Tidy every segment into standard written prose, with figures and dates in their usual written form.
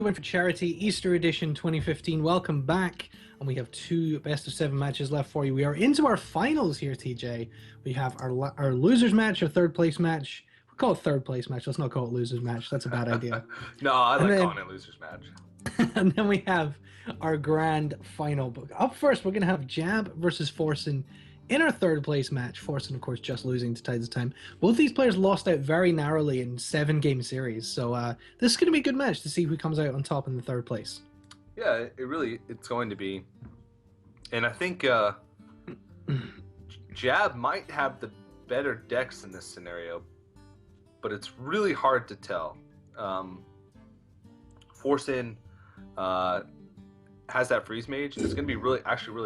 Went for Charity Easter Edition 2015. Welcome back, and we have two best of seven matches left for you. We are into our finals here, TJ. We have our losers match, our third place match. We'll call it third place match. Let's not call it losers match. That's a bad idea. No, I And like then, calling it losers match. and then we have our grand final. But up first, we're going to have Jab versus Forsen in our third place match. Forsen, of course, just losing to Tides of Time. Both these players lost out very narrowly in 7-game series. So this is going to be a good match to see who comes out on top in the third place. Yeah, it's going to be. And I think Jab might have the better decks in this scenario, but it's really hard to tell. Forsen has that freeze mage, and it's going to be really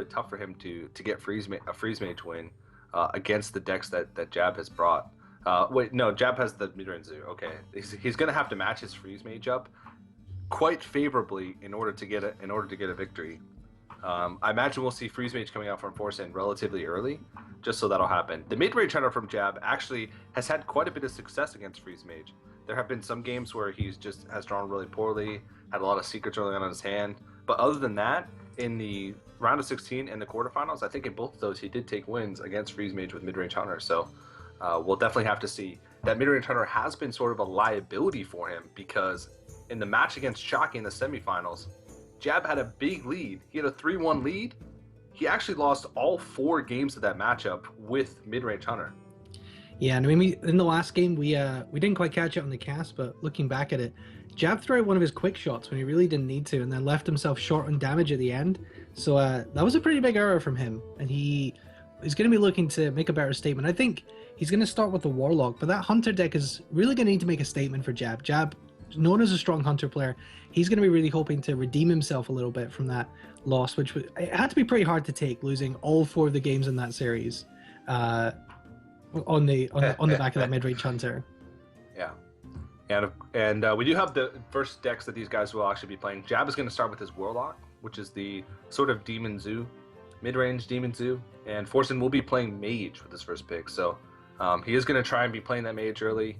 tough for him to get a freeze mage win against the decks that Jab has brought. Wait, no, Jab has the mid-range zoo. Okay, he's going to have to match his freeze mage up quite favorably in order to get a victory. I imagine we'll see freeze mage coming out from Forsen relatively early, just so that'll happen. The mid-range hunter from Jab actually has had quite a bit of success against freeze mage. There have been some games where has drawn really poorly, had a lot of secrets early on in his hand. But other than that, in the round of 16 and the quarterfinals, I think in both of those he did take wins against freeze mage with mid-range hunter. So we'll definitely have to see. That mid-range hunter has been sort of a liability for him because in the match against Shocky in the semifinals, Jab had a big lead. He had a 3-1 lead. He actually lost all 4 games of that matchup with mid-range hunter. Yeah, and I mean, in the last game, we didn't quite catch it on the cast, but looking back at it, Jab threw out one of his quick shots when he really didn't need to, and then left himself short on damage at the end. So that was a pretty big error from him, and he's going to be looking to make a better statement. I think he's going to start with the Warlock, but that Hunter deck is really going to need to make a statement for Jab. Jab, known as a strong Hunter player, he's going to be really hoping to redeem himself a little bit from that loss, which it had to be pretty hard to take, losing all 4 of the games in that series. On the back of that mid-range hunter. Yeah, and we do have the first decks that these guys will actually be playing. Jab is going to start with his Warlock, which is the sort of Demon Zoo, mid-range Demon Zoo, and Forsen will be playing Mage with his first pick. So he is going to try and be playing that Mage early.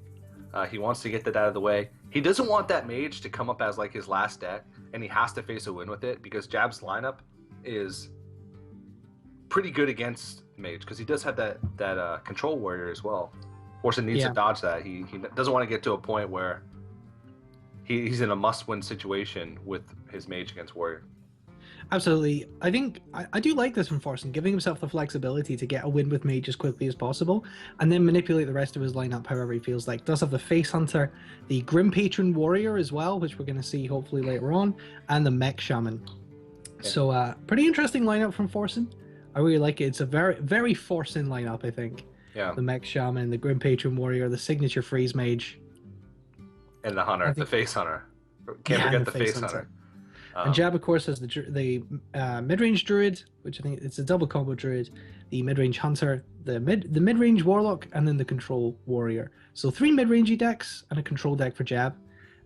He wants to get that out of the way. He doesn't want that Mage to come up as like his last deck, and he has to face a win with it because Jab's lineup is pretty good against Mage because he does have that control warrior as well. Forsen needs to dodge that. He doesn't want to get to a point where he's in a must-win situation with his Mage against warrior. Absolutely. I think I do like this from Forsen, giving himself the flexibility to get a win with Mage as quickly as possible, and then manipulate the rest of his lineup however he feels like. Does have the Face Hunter, the Grim Patron Warrior as well, which we're going to see hopefully later on, and the Mech Shaman. Okay. So pretty interesting lineup from Forsen. I really like it. It's a very, very Forsen lineup, I think. Yeah. The Mech Shaman, the Grim Patron Warrior, the signature Freeze Mage. And the Hunter, the Face Hunter. Can't forget the Face Hunter. And Jab, of course, has the mid-range Druid, which I think it's a double combo Druid, the mid-range Hunter, the mid-range Warlock, and then the Control Warrior. So 3 mid-rangey decks and a control deck for Jab,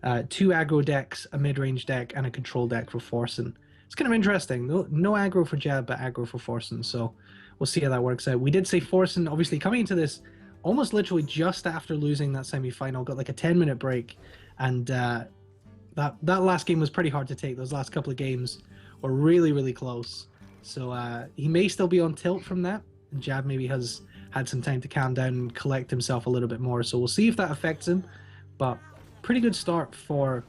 2 aggro decks, a mid-range deck, and a control deck for Forsen. It's kind of interesting. No aggro for Jab, but aggro for Forsen. So we'll see how that works out. We did say Forsen, obviously, coming into this almost literally just after losing that semi-final, got like a 10-minute break, and that last game was pretty hard to take. Those last couple of games were really, really close. So he may still be on tilt from that, and Jab maybe has had some time to calm down and collect himself a little bit more. So we'll see if that affects him. But pretty good start for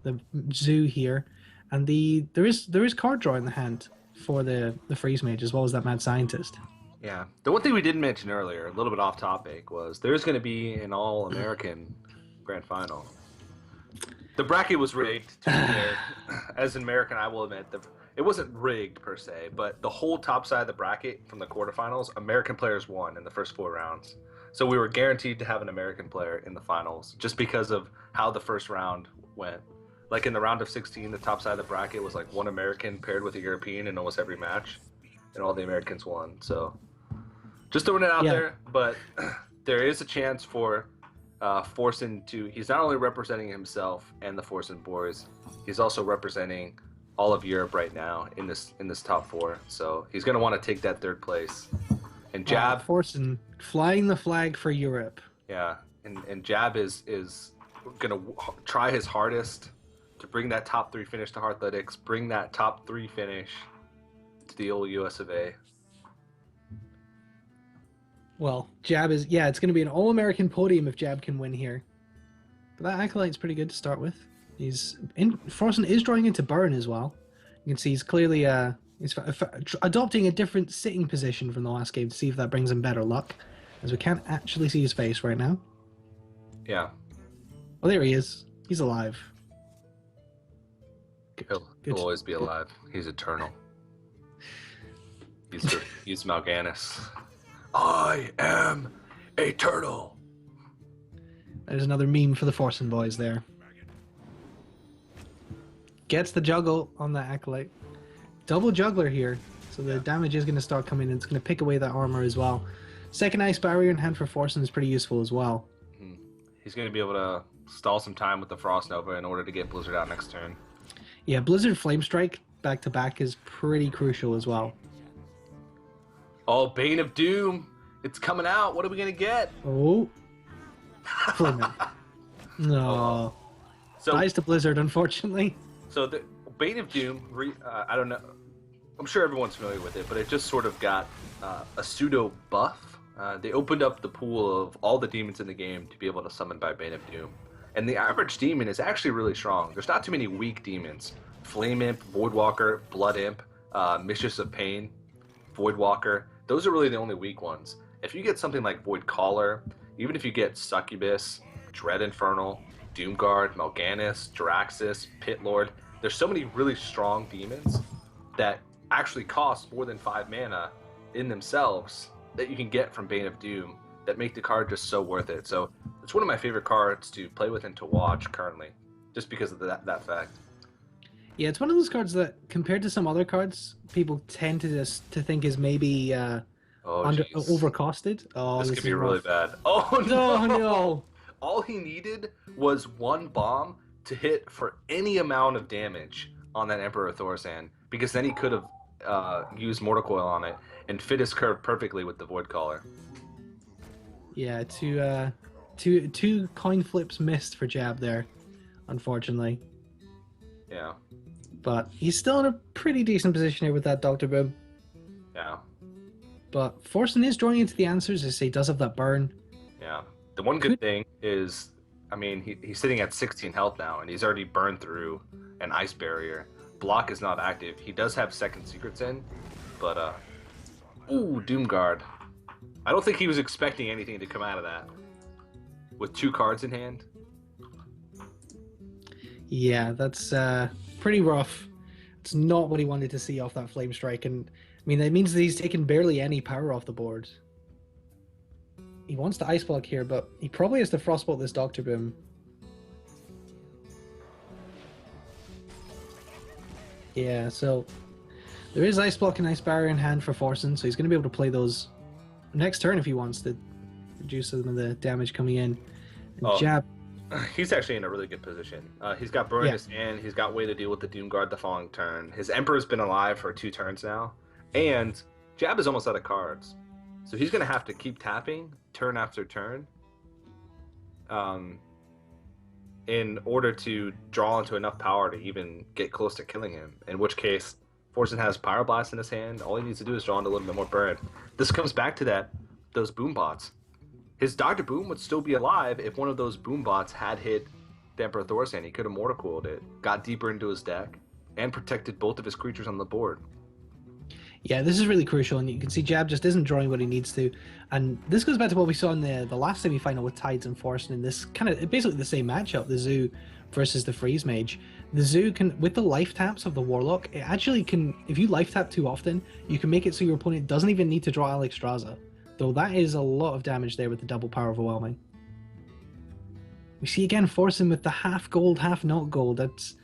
the Zoo here. And there is card draw in the hand for the Freeze Mage as well as that Mad Scientist. Yeah. The one thing we didn't mention earlier, a little bit off topic, was there's going to be an All-American Grand Final. The bracket was rigged, to be fair. As an American, I will admit, it wasn't rigged per se, but the whole top side of the bracket from the quarterfinals, American players won in the first 4 rounds. So we were guaranteed to have an American player in the finals just because of how the first round went. Like in the round of 16, the top side of the bracket was like 1 American paired with a European in almost every match, and all the Americans won. So just throwing it out there, but there is a chance for Forsen to. He's not only representing himself and the Forsen boys, he's also representing all of Europe right now in this top 4. So he's going to want to take that 3rd place. And Jab, Forsen flying the flag for Europe. Yeah, and Jab is going to try his hardest to bring that top 3 finish to HearthVoDs, bring that top 3 finish to the old US of A. Well, Jab is, yeah, it's going to be an all-American podium if Jab can win here. But that Acolyte's pretty good to start with. Forsen is drawing into Burn as well. You can see he's clearly he's adopting a different sitting position from the last game to see if that brings him better luck, as we can't actually see his face right now. Yeah. Oh, there he is. He's alive. He'll always be alive. He's eternal. He's Mal'Ganis. I am eternal. There's another meme for the Forsen boys there. Gets the juggle on that Acolyte. Double juggler here, so the damage is going to start coming in. It's going to pick away that armor as well. Second Ice Barrier in hand for Forsen is pretty useful as well. He's going to be able to stall some time with the Frost Nova in order to get Blizzard out next turn. Yeah, Blizzard Flame Strike back to back is pretty crucial as well. Oh, Bane of Doom! It's coming out. What are we going to get? Oh. Flame it. No. So, dies to Blizzard, unfortunately. So the Bane of Doom, I don't know. I'm sure everyone's familiar with it, but it just sort of got a pseudo buff. They opened up the pool of all the demons in the game to be able to summon by Bane of Doom. And the average demon is actually really strong. There's not too many weak demons. Flame Imp, Voidwalker, Blood Imp, Mistress of Pain, Voidwalker. Those are really the only weak ones. If you get something like Void Caller, even if you get Succubus, Dread Infernal, Doomguard, Mal'Ganis, Jaraxxus, Pit Lord, there's so many really strong demons that actually cost more than 5 mana in themselves that you can get from Bane of Doom that make the card just so worth it. So it's one of my favorite cards to play with and to watch currently, just because of that fact. Yeah, it's one of those cards that, compared to some other cards, people tend to think is maybe overcosted. Oh, this could be really bad. Oh no! No. All he needed was 1 bomb to hit for any amount of damage on that Emperor Thorsan, because then he could have used Mortal Coil on it and fit his curve perfectly with the Void Caller. Yeah, two coin flips missed for Jab there, unfortunately. Yeah. But he's still in a pretty decent position here with that Dr. Boom. Yeah. But Forsen is drawing into the answers, as he does have that burn. Yeah. The one good thing is, I mean, he's sitting at 16 health now, and he's already burned through an Ice Barrier. Block is not active. He does have second secrets in, but, ooh, Doomguard. I don't think he was expecting anything to come out of that. With 2 cards in hand. Yeah, that's pretty rough. It's not what he wanted to see off that Flame Strike, and I mean, that means that he's taken barely any power off the board. He wants to Ice Block here, but he probably has to Frostbolt this Dr. Boom. Yeah, so there is Ice Block and Ice Barrier in hand for Forsen, so he's going to be able to play those next turn if he wants to reduce some of the damage coming in. And Jab. He's actually in a really good position. He's got Burn in his hand. He's got way to deal with the Doomguard the following turn. His Emperor's been alive for 2 turns now. And Jab is almost out of cards. So he's going to have to keep tapping turn after turn in order to draw into enough power to even get close to killing him. In which case, Forsen has Pyroblast in his hand. All he needs to do is draw into a little bit more burn. This comes back to those boom bots. His Dr. Boom would still be alive if one of those boom bots had hit the Emperor Thorsan. He could have Mortal Coiled it, got deeper into his deck, and protected both of his creatures on the board. Yeah, this is really crucial, and you can see Jab just isn't drawing what he needs to. And this goes back to what we saw in the last semi-final with Tides and Forsen in this kind of basically the same matchup, the Zoo versus the Freeze Mage. The Zoo can, with the life taps of the Warlock, it actually can, if you life tap too often, you can make it so your opponent doesn't even need to draw Alexstrasza. Though that is a lot of damage there with the double power overwhelming. We see again Forsen with the half gold, half not gold. That's,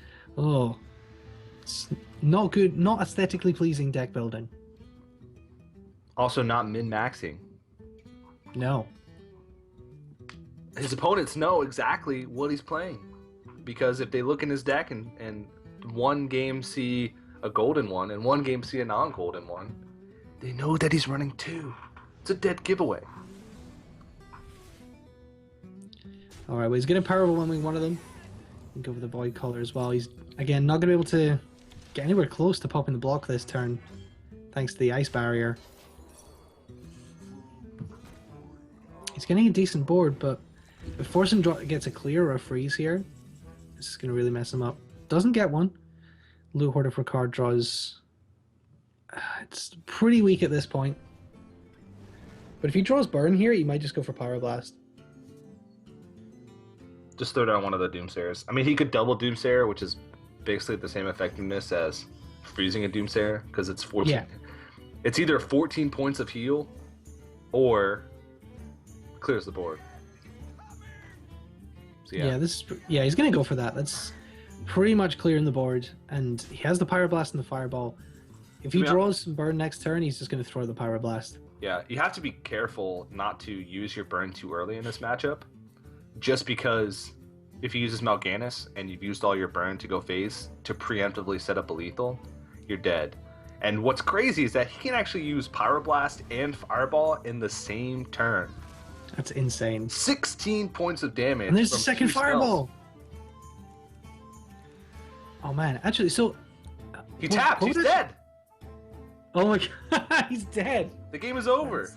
it's not good, not aesthetically pleasing deck building. Also not min-maxing. No. His opponents know exactly what he's playing. Because if they look in his deck and one game see a golden one and one game see a non-golden one, they know that he's running 2. It's a dead giveaway. Alright, well, he's going to power overwhelming one of them. can go for the Void Collar as well. He's, again, not going to be able to get anywhere close to popping the block this turn, thanks to the Ice Barrier. He's getting a decent board, but if Forsen gets a clear or a freeze here, this is going to really mess him up. Doesn't get one. Loot Hoarder for card draws. It's pretty weak at this point. But if he draws Burn here, he might just go for Pyroblast. Just throw down one of the Doomsayers. I mean, he could double Doomsayer, which is basically the same effectiveness as freezing a Doomsayer, because it's 14. Yeah. It's either 14 points of heal or clears the board. So, yeah, he's gonna go for that. That's pretty much clearing the board, and he has the Pyroblast and the Fireball. If he draws some Burn next turn, he's just gonna throw the Pyroblast. Yeah, you have to be careful not to use your Burn too early in this matchup, just because if he uses Mal'Ganis and you've used all your Burn to go phase to preemptively set up a lethal, you're dead. And what's crazy is that he can actually use Pyroblast and Fireball in the same turn. That's insane. 16 points of damage. And there's the second Fireball. Oh man, actually, so he tapped. He's dead. Oh my god, he's dead. The game is over.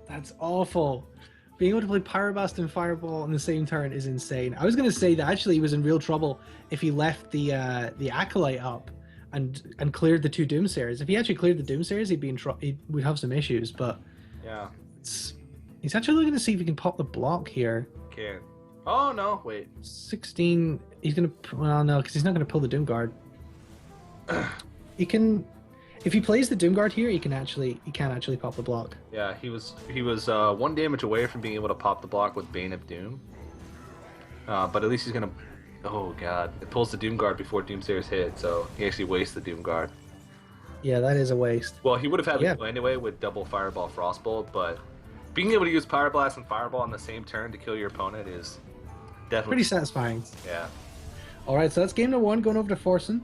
That's awful. Being able to play Pyroblast and Fireball in the same turn is insane. I was going to say that actually he was in real trouble if he left the Acolyte up and cleared the two Doomsayers. If he actually cleared the Doomsayers, he would have some issues. But yeah, he's actually looking to see if he can pop the block here. Can't. Oh no! Wait. 16. He's gonna. Well, no, because he's not gonna pull the Doomguard. He can. If he plays the Doomguard here, he can actually pop the block. Yeah, he was 1 damage away from being able to pop the block with Bane of Doom. But at least he's gonna. Oh god! It pulls the Doomguard before Doomsayers hit, so he actually wastes the Doomguard. Yeah, that is a waste. Well, he would have had it anyway with double Fireball Frostbolt, but being able to use Pyroblast and Fireball on the same turn to kill your opponent is definitely pretty satisfying. Yeah. All right, so that's game number 1 going over to Forsen.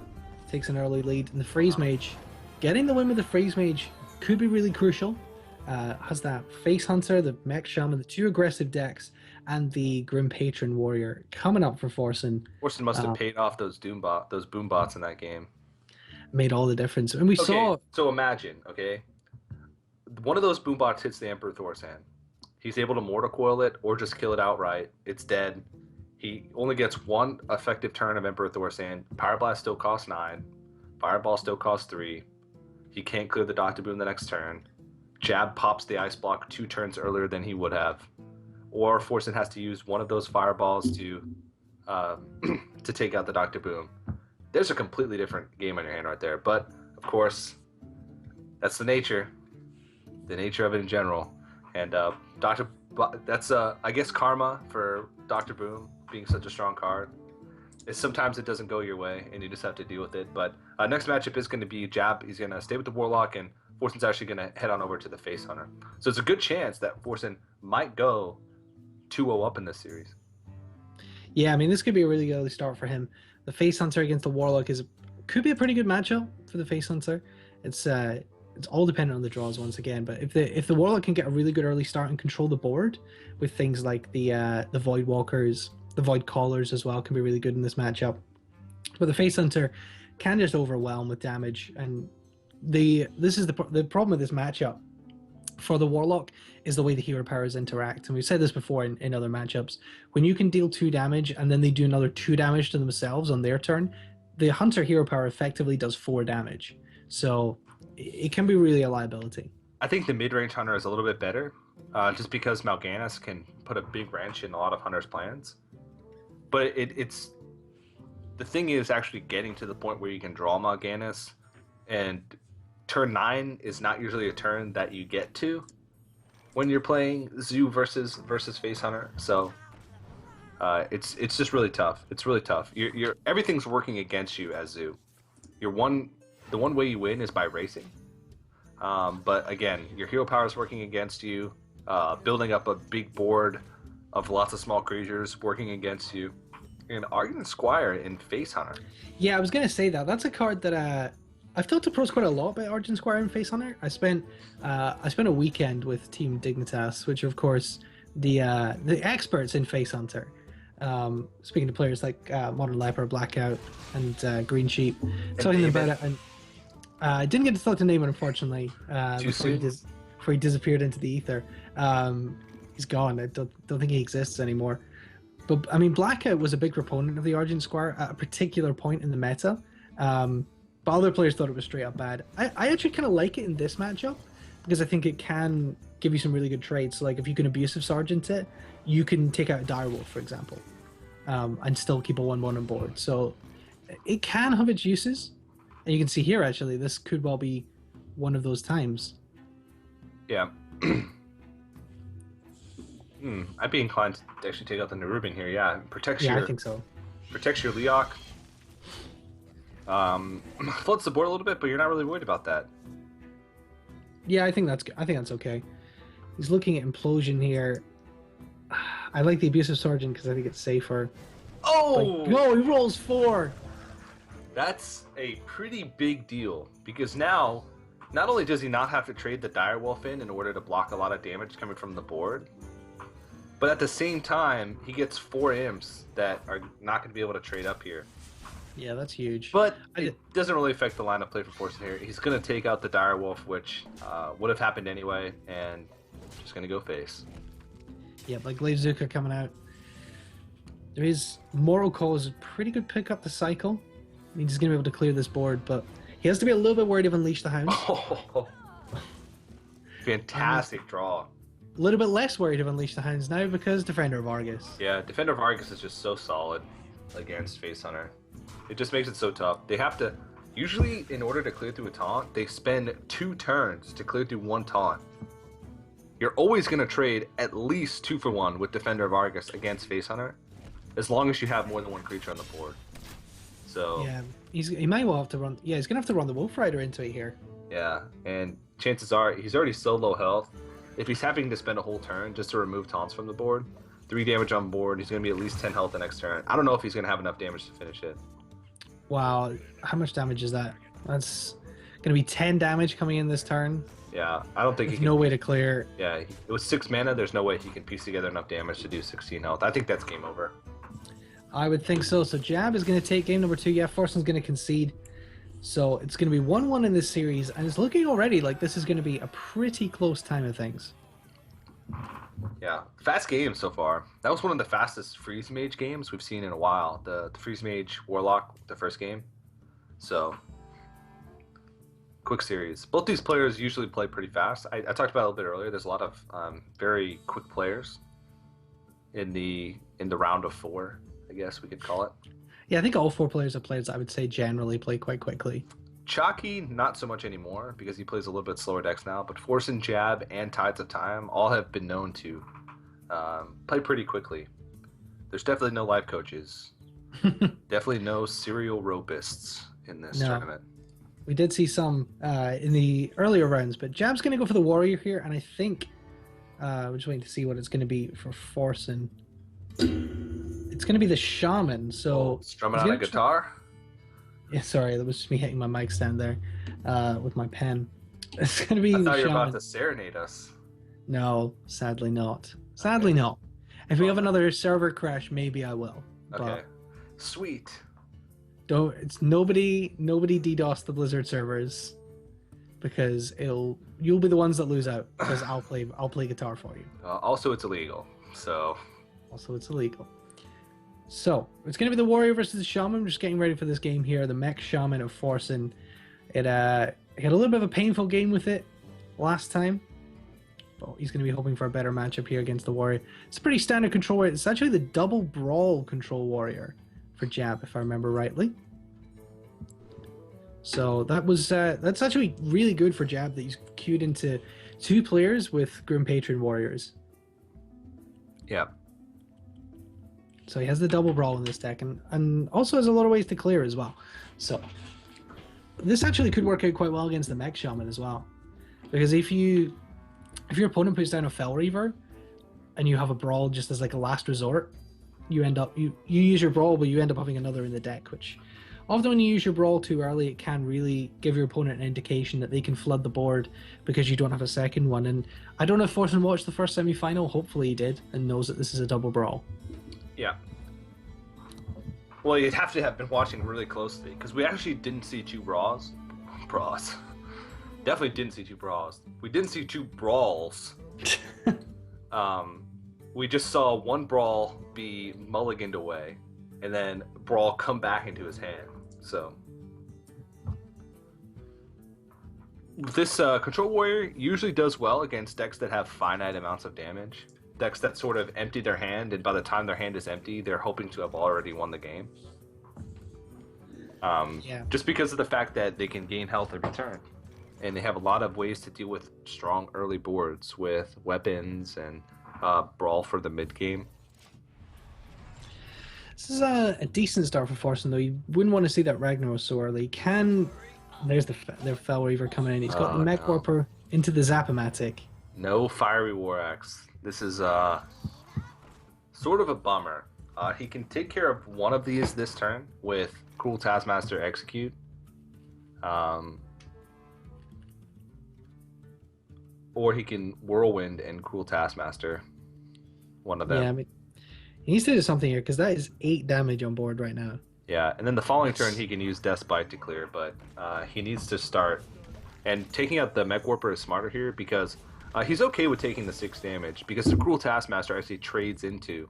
Takes an early lead in the Freeze Mage. Getting the win with the Freeze Mage could be really crucial. Has that Face Hunter, the Mech Shaman, the 2 aggressive decks, and the Grim Patron Warrior coming up for Forsen. Forsen must have paid off those boom bots in that game. Made all the difference. And we saw... So imagine, okay, one of those boom bots hits the Emperor Thor's hand. He's able to Mortal Coil it or just kill it outright. It's dead. He only gets 1 effective turn of Emperor Thor's hand. Pyroblast still costs 9. Fireball still costs 3. He can't clear the Dr. Boom the next turn. Jab pops the Ice Block 2 turns earlier than he would have. Or Forsen has to use one of those Fireballs to take out the Dr. Boom. There's a completely different game on your hand right there. But, of course, that's the nature of it in general. And that's, I guess, karma for Dr. Boom being such a strong card. Sometimes it doesn't go your way, and you just have to deal with it. But next matchup is going to be Jab. He's going to stay with the Warlock, and Forsen's actually going to head on over to the Face Hunter. So it's a good chance that Forsen might go 2-0 up in this series. Yeah, I mean, this could be a really early start for him. The Face Hunter against the Warlock could be a pretty good matchup for the Face Hunter. It's all dependent on the draws once again. But if the Warlock can get a really good early start and control the board with things like the Void Walkers, the Void Callers as well can be really good in this matchup. But the Face Hunter can just overwhelm with damage, and this is the problem with this matchup for the Warlock is the way the hero powers interact. And we've said this before in other matchups. When you can deal 2 damage and then they do another 2 damage to themselves on their turn, the Hunter hero power effectively does 4 damage. So it can be really a liability. I think the mid-range Hunter is a little bit better, just because Mal'Ganis can put a big wrench in a lot of Hunter's plans. But it's the thing is actually getting to the point where you can draw Mal'Ganis, and turn 9 is not usually a turn that you get to when you're playing Zoo versus Face Hunter. So it's just really tough. It's really tough. Everything's working against you as Zoo. The one way you win is by racing. But again, your hero power is working against you. Building up a big board of lots of small creatures working against you. And Argent Squire in Face Hunter. Yeah, I was gonna say that. That's a card that I've talked to pros quite a lot about Argent Squire and Face Hunter. I spent a weekend with Team Dignitas, which of course the experts in Face Hunter. Speaking to players like Modern Leper, Blackout, and Green Sheep, And talking David, about it, and I didn't get to talk to Naaman, unfortunately, too soon? before he disappeared into the ether. He's gone. I don't think he exists anymore. But I mean, Blackout was a big proponent of the Origin Squire at a particular point in the meta. But other players thought it was straight up bad. I actually kind of like it in this matchup because I think it can give you some really good trades. So like if you can Abusive Sergeant it, you can take out a Direwolf, for example, and still keep a 1/1 on board. So it can have its uses. And you can see here, actually, this could well be one of those times. Yeah. I'd be inclined to actually take out the Nerubian here. Yeah, I think so. Protects your Leok. Floats the board a little bit, but you're not really worried about that. Yeah, I think that's good. I think that's okay. He's looking at Implosion here. I like the Abusive Sergeant because I think it's safer. Oh! No, he rolls 4! That's a pretty big deal, because now, not only does he not have to trade the Direwolf in order to block a lot of damage coming from the board, but at the same time, he gets 4 imps that are not going to be able to trade up here. Yeah, that's huge. But it doesn't really affect the lineup play for Forsen here. He's going to take out the Direwolf, which would have happened anyway, and just going to go face. Yeah, like Glaive Zuka coming out. There is Mortal Cause, pretty good pick up the cycle. I mean, he's going to be able to clear this board, but he has to be a little bit worried of Unleash the Hounds. Oh, fantastic draw. A little bit less worried of Unleash the Hounds now because Defender of Argus. Yeah, Defender of Argus is just so solid against Face Hunter. It just makes it so tough. They have to, usually in order to clear through a taunt, they spend 2 turns to clear through 1 taunt. You're always going to trade at least 2 for 1 with Defender of Argus against Face Hunter, as long as you have more than 1 creature on the board. So yeah, he might well have to run. Yeah, he's gonna have to run the Wolf Rider into it here. Yeah, and chances are he's already so low health. If he's having to spend a whole turn just to remove taunts from the board, 3 damage on board, he's gonna be at least 10 health the next turn. I don't know if he's gonna have enough damage to finish it. Wow, how much damage is that? That's gonna be 10 damage coming in this turn. Yeah, I don't think he can. No way to clear. Yeah, it was 6 mana. There's no way he can piece together enough damage to do 16 health. I think that's game over. I would think so. So Jab is going to take game number 2. Yeah, Forsen's going to concede. So it's going to be 1-1 in this series, and it's looking already like this is going to be a pretty close time of things. Yeah, fast game so far. That was one of the fastest Freeze Mage games we've seen in a while. The Freeze Mage Warlock, the first game. So, quick series. Both these players usually play pretty fast. I talked about it a little bit earlier. There's a lot of very quick players in the round of 4. I guess we could call it. Yeah, I think all 4 players are players I would say generally play quite quickly. Chalky, not so much anymore because he plays a little bit slower decks now, but Forsen, Jab, and Tides of Time all have been known to play pretty quickly. There's definitely no life coaches. Definitely no serial ropists in this tournament. We did see some in the earlier rounds, but Jab's going to go for the Warrior here, and I think we're just waiting to see what it's going to be for Forsen. It's going to be the Shaman, so... strumming on a guitar? Yeah, sorry, that was just me hitting my mic stand there with my pen. It's going to be I the thought you were Shaman. about to serenade us. No, sadly not. Sadly not. If we have another server crash, maybe I will. Okay. Sweet. Don't. It's nobody DDoS the Blizzard servers because you'll be the ones that lose out because I'll play guitar for you. Also, it's illegal, so... Also, it's illegal. So, it's going to be the Warrior versus the Shaman. I'm just getting ready for this game here. The Mech Shaman of Forsen. It had a little bit of a painful game with it last time. But he's going to be hoping for a better matchup here against the Warrior. It's a pretty standard control warrior. It's actually the double brawl control warrior for Jab, if I remember rightly. So that's actually really good for Jab that he's queued into 2 players with Grim Patron warriors. Yeah. So he has the double brawl in this deck, and also has a lot of ways to clear as well. So this actually could work out quite well against the Mech Shaman as well, because if your opponent puts down a Fell Reaver, and you have a brawl just as like a last resort, you use your brawl, but you end up having another in the deck. Which often when you use your brawl too early, it can really give your opponent an indication that they can flood the board because you don't have a second one. And I don't know if Forsen watched the first semi-final. Hopefully he did and knows that this is a double brawl. Yeah, Well, you'd have to have been watching really closely because we actually didn't see two brawls. Brawls. Definitely didn't see two brawls. We didn't see two brawls. We just saw one brawl be mulliganed away, and then brawl come back into his hand. So this control warrior usually does well against decks that have finite amounts of damage. Decks that sort of empty their hand, and by the time their hand is empty, they're hoping to have already won the game. Just because of the fact that they can gain health every turn. And they have a lot of ways to deal with strong early boards with weapons and brawl for the mid game. This is a decent start for Forsen, though. You wouldn't want to see that Ragnaros so early. There's the Fel Reaver coming in. He's got the Mech Warper into the Zap-O-Matic. No Fiery War Axe. This is sort of a bummer. He can take care of one of these this turn with Cruel Taskmaster Execute. Or he can Whirlwind and Cruel Taskmaster. One of them. Yeah, I mean, he needs to do something here, because that is 8 damage on board right now. Yeah, and then the following turn he can use Death Bite to clear, but he needs to start. And taking out the Mech Warper is smarter here, because he's okay with taking the 6 damage, because the Cruel Taskmaster actually trades into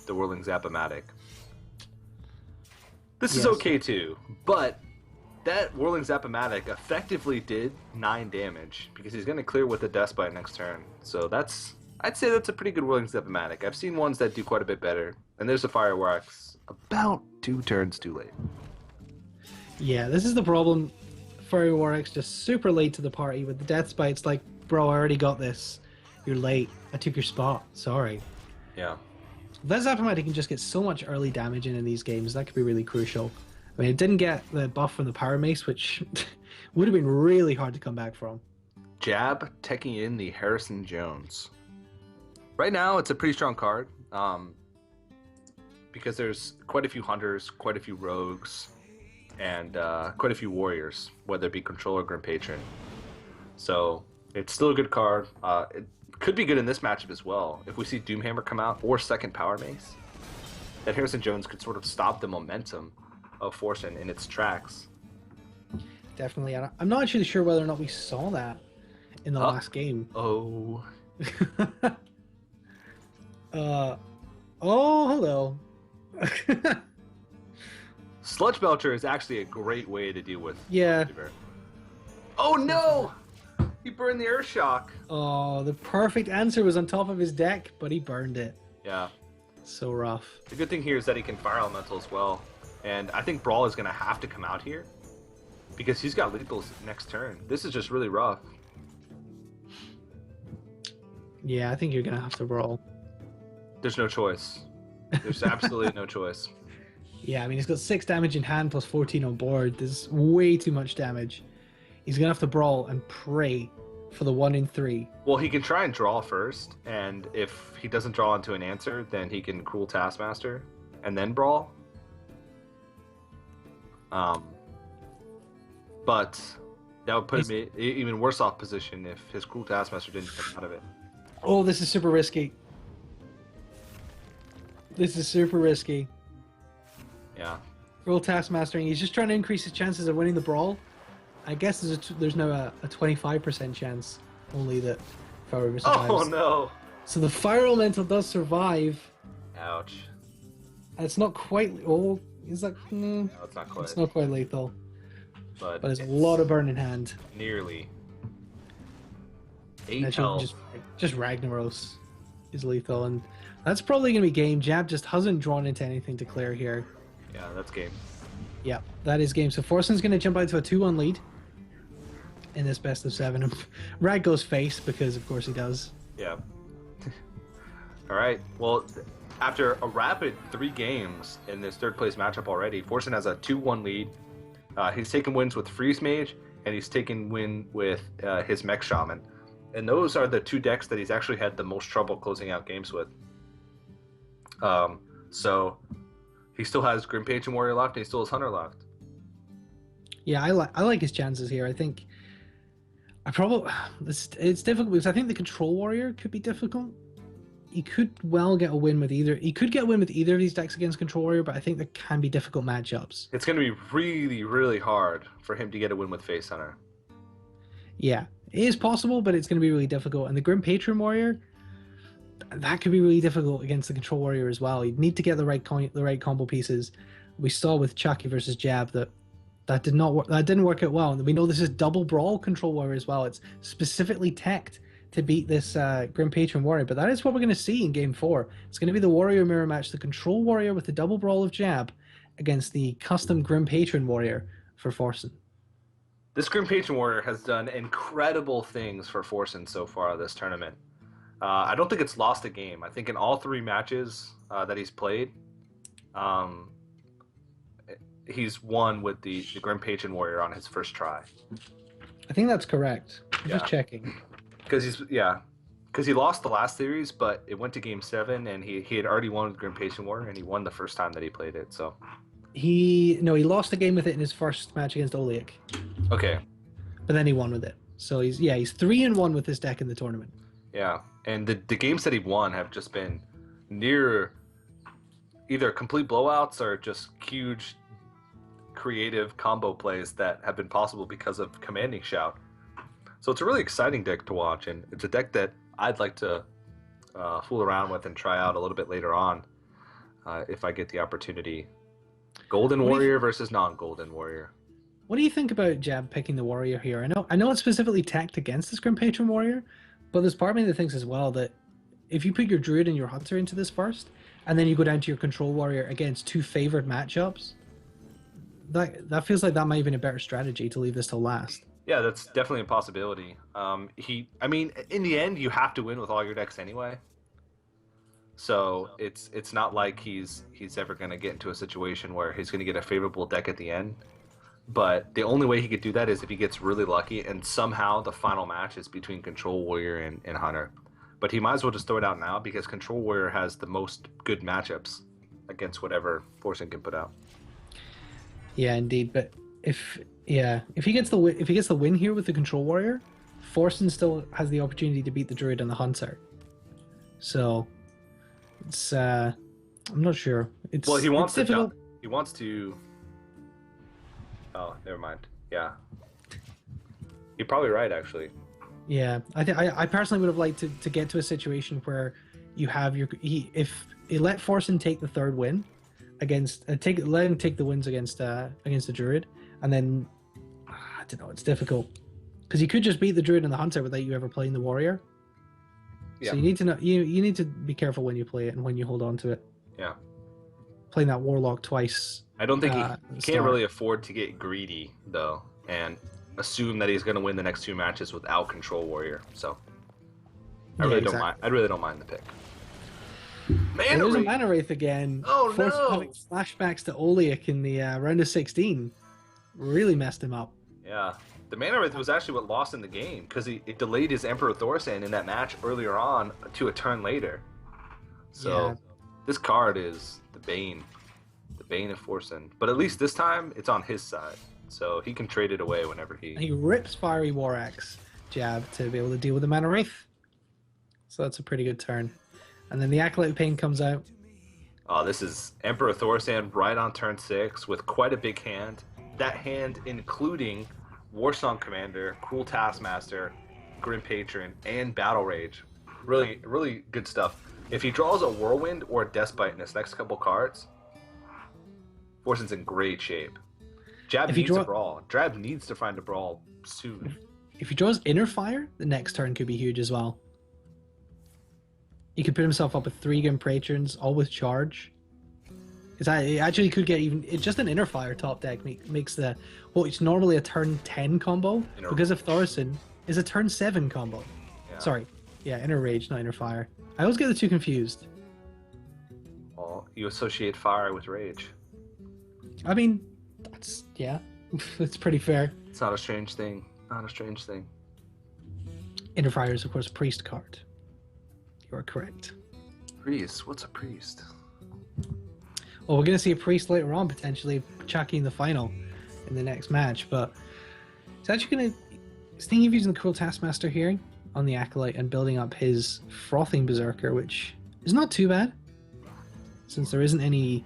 the Whirling Zap-O-Matic. This is okay too, but that Whirling Zap-O-Matic effectively did 9 damage because he's going to clear with the Death Bite next turn. So I'd say that's a pretty good Whirling Zap-O-Matic. I've seen ones that do quite a bit better. And there's a Fireworks about 2 turns too late. Yeah, this is the problem. Fiery War Axe just super late to the party with the Death Bite. It's like, bro, I already got this. You're late. I took your spot. Sorry. Yeah. That Zap-O-Matic can just get so much early damage in these games. That could be really crucial. I mean, it didn't get the buff from the Power Mace, which would have been really hard to come back from. Jab taking in the Harrison Jones. Right now, it's a pretty strong card because there's quite a few hunters, quite a few rogues, and quite a few warriors, whether it be Control or Grim Patron. So it's still a good card. It could be good in this matchup as well. If we see Doomhammer come out or second Power Mace, that Harrison Jones could sort of stop the momentum of Forsen in its tracks. Definitely. I'm not actually sure whether or not we saw that in the last game. Oh. Hello. Sludge Belcher is actually a great way to deal with. Yeah. Oh no! He burned the Earth Shock. Oh, the perfect answer was on top of his deck, but he burned it. Yeah. So rough. The good thing here is that he can Fire Elemental as well. And I think Brawl is going to have to come out here because he's got lethals next turn. This is just really rough. Yeah, I think you're going to have to Brawl. There's no choice. There's absolutely no choice. Yeah, I mean, he's got 6 damage in hand plus 14 on board. There's way too much damage. He's going to have to Brawl and pray for the 1 in 3. Well, he can try and draw first, and if he doesn't draw into an answer, then he can Cruel Taskmaster and then Brawl. But that would put him in an even worse off position if his Cruel Taskmaster didn't come out of it. Oh, this is super risky. This is super risky. Yeah. Cruel Taskmastering. He's just trying to increase his chances of winning the Brawl. I guess there's now a 25% chance only that Fire Reaver survives. Oh no! So the Fire Elemental does survive. Ouch. And it's not quite... Oh, he's like... No, it's not quite. It's not quite lethal. But there's a lot of burn in hand. Nearly. 8 health. Just Ragnaros is lethal, and that's probably going to be game. Jab just hasn't drawn into anything to clear here. Yeah, that's game. Yeah, that is game. So Forsen's going to jump out to a 2-1 lead in this best of 7. Rag goes face because, of course, he does. Yeah. All right. Well, after a rapid 3 games in this third place matchup already, Forsen has a 2-1 lead. He's taken wins with Freeze Mage, and he's taken win with his Mech Shaman. And those are the 2 decks that he's actually had the most trouble closing out games with. So he still has Grim Patron Warrior left, and he still has Hunter left. Yeah, I like his chances here. I think it's difficult because I think the Control Warrior could be difficult. he could well get a win with either. He could get a win with either of these decks against Control Warrior, but I think there can be difficult matchups. It's going to be really, really hard for him to get a win with Face Hunter. Yeah, it is possible, but it's going to be really difficult. And the Grim Patron Warrior, that could be really difficult against the Control Warrior as well. You'd need to get the right combo pieces. We saw with Chucky versus Jab that did not work. That didn't work out well. And we know this is double brawl Control Warrior as well. It's specifically teched to beat this Grim Patron Warrior, but that is what we're going to see in Game 4. It's going to be the Warrior Mirror match, the Control Warrior with the double brawl of Jab against the custom Grim Patron Warrior for Forsen. This Grim Patron Warrior has done incredible things for Forsen so far this tournament. I don't think it's lost a game. I think in all 3 matches that he's played, he's won with the Grim Patron Warrior on his first try. I think that's correct. I'm just checking. Because he lost the last series, but it went to Game 7, and he had already won with Grim Patron Warrior, and he won the first time that he played it. So he lost the game with it in his first match against Oliek. Okay. But then he won with it. So he's 3-1 with this deck in the tournament. Yeah, and the games that he won have just been near either complete blowouts or just huge creative combo plays that have been possible because of Commanding Shout. So it's a really exciting deck to watch, and it's a deck that I'd like to fool around with and try out a little bit later on if I get the opportunity. Golden Warrior versus non-Golden Warrior. What do you think about Jab picking the Warrior here? I know it's specifically tacked against this Grim Patron Warrior, but there's part of me that thinks as well that if you put your Druid and your Hunter into this first, and then you go down to your Control Warrior against 2 favored matchups, that feels like that might have been a better strategy to leave this till last. Yeah, that's definitely a possibility. I mean, in the end, you have to win with all your decks anyway. So it's not like he's ever going to get into a situation where he's going to get a favorable deck at the end. But the only way he could do that is if he gets really lucky and somehow the final match is between Control Warrior and Hunter. But he might as well just throw it out now because Control Warrior has the most good matchups against whatever Forsen can put out. Yeah, indeed. But if he gets the win here with the Control Warrior, Forsen still has the opportunity to beat the Druid and the Hunter. So it's I'm not sure. He wants to. Oh, never mind. Yeah, you're probably right, actually. Yeah, I personally would have liked to get to a situation where you have if you let Forsen take the 3rd win against let him take the wins against the Druid, and then I don't know, it's difficult because you could just beat the Druid and the Hunter without you ever playing the Warrior. Yeah. So you need to know you need to be careful when you play it and when you hold on to it. Yeah. Playing that Warlock twice. I don't think he can't really afford to get greedy though and assume that he's going to win the next 2 matches without Control Warrior. So I really don't mind. I really don't mind the pick. There's a Mana Wraith again. Oh no! Having flashbacks to Oliek in the round of 16 really messed him up. Yeah, the Mana Wraith was actually what lost in the game because it delayed his Emperor Thorsan in that match earlier on to a turn later. So this card is the bane of Forsen. But at least this time it's on his side, so he can trade it away whenever he rips Fiery War Axe Jab to be able to deal with the Mana Wraith. So that's a pretty good turn. And then the Acolyte Pain comes out. Oh, this is Emperor Thorsan right on turn 6 with quite a big hand. That hand including Warsong Commander, Cruel Taskmaster, Grim Patron, and Battle Rage. Really, really good stuff. If he draws a Whirlwind or a Despite in his next couple cards, Forsen's in great shape. Jab needs a brawl. Jab needs to find a brawl soon. If he draws Inner Fire, the next turn could be huge as well. He could put himself up with 3 Grim Patrons, all with charge. It actually could get just an Inner Fire top deck makes it's normally a turn 10 combo because of Thorsen is a turn 7 combo. Yeah. Sorry, Inner Rage, not Inner Fire. I always get the 2 confused. Well, you associate fire with rage. I mean, that's pretty fair. It's not a strange thing. Not a strange thing. Inner Fire is of course a priest card. You are correct. Priest? What's a priest? Well, we're going to see a priest later on, potentially Chucky in the final in the next match, but it's actually going to... He's thinking of using the Cruel Taskmaster here on the Acolyte and building up his Frothing Berserker, which is not too bad, since there isn't any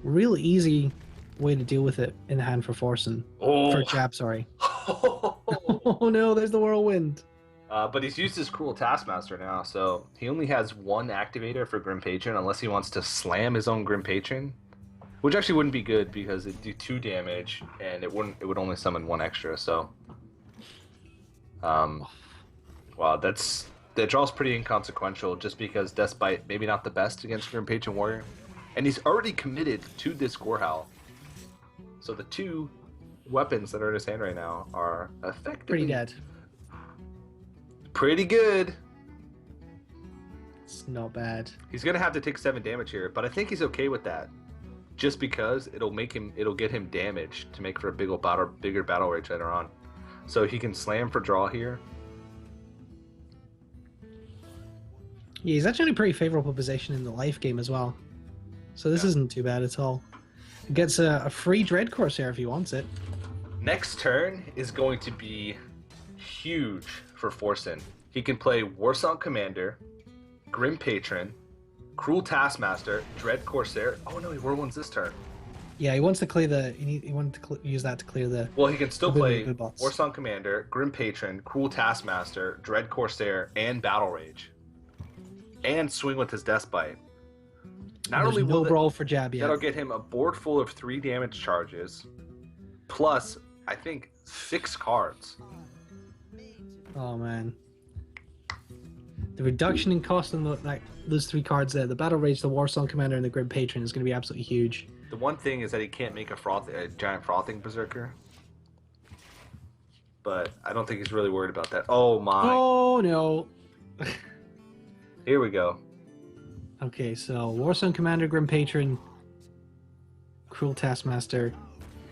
real easy way to deal with it in hand for Forsen. Oh. For Jab, sorry. Oh no, there's the whirlwind. But he's used his Cruel Taskmaster now, so he only has one activator for Grim Patron unless he wants to slam his own Grim Patron, which actually wouldn't be good because it'd do 2 damage and it would only summon 1 extra. So, wow, that draw's pretty inconsequential just because Deathbite maybe not the best against Grim Patron Warrior, and he's already committed to this Gorehowl. So the 2 weapons that are in his hand right now are effectively Pretty dead. Pretty good. It's not bad. He's gonna have to take 7 damage here, but I think he's okay with that, just because it'll get him damage to make for a bigger battle rage later on. So he can slam for draw here. Yeah, he's actually in a pretty favorable position in the life game as well. So this isn't too bad at all. He gets a free Dread Corsair if he wants it. Next turn is going to be huge for Forsen. He can play Warsong Commander, Grim Patron, Cruel Taskmaster, Dread Corsair. Oh no, he whirlwinds this turn. Yeah, he wants to clear the. He wanted to use that to clear the. Well, he can still play good bots. Warsong Commander, Grim Patron, Cruel Taskmaster, Dread Corsair, and Battle Rage, and swing with his Deathbite. Not only will no brawl for Jab yet. That'll get him a board full of 3 damage charges, plus I think 6 cards. Oh man, the reduction in cost on those 3 cards there, the Battle Rage, the Warsong Commander, and the Grim Patron is going to be absolutely huge. The one thing is that he can't make a giant frothing berserker, but I don't think he's really worried about that. Oh my! Oh no! Here we go. Okay, so Warsong Commander, Grim Patron, Cruel Taskmaster.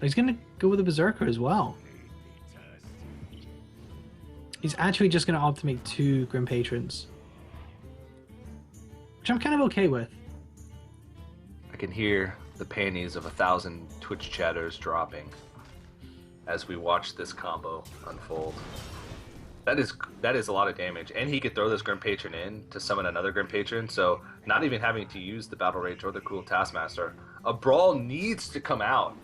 He's going to go with a Berserker as well. He's actually just going to opt to make 2 Grim Patrons, which I'm kind of okay with. I can hear the panties of 1,000 Twitch chatters dropping as we watch this combo unfold. That is a lot of damage, and he could throw this Grim Patron in to summon another Grim Patron, so not even having to use the Battle Rage or the Cruel Taskmaster. A Brawl needs to come out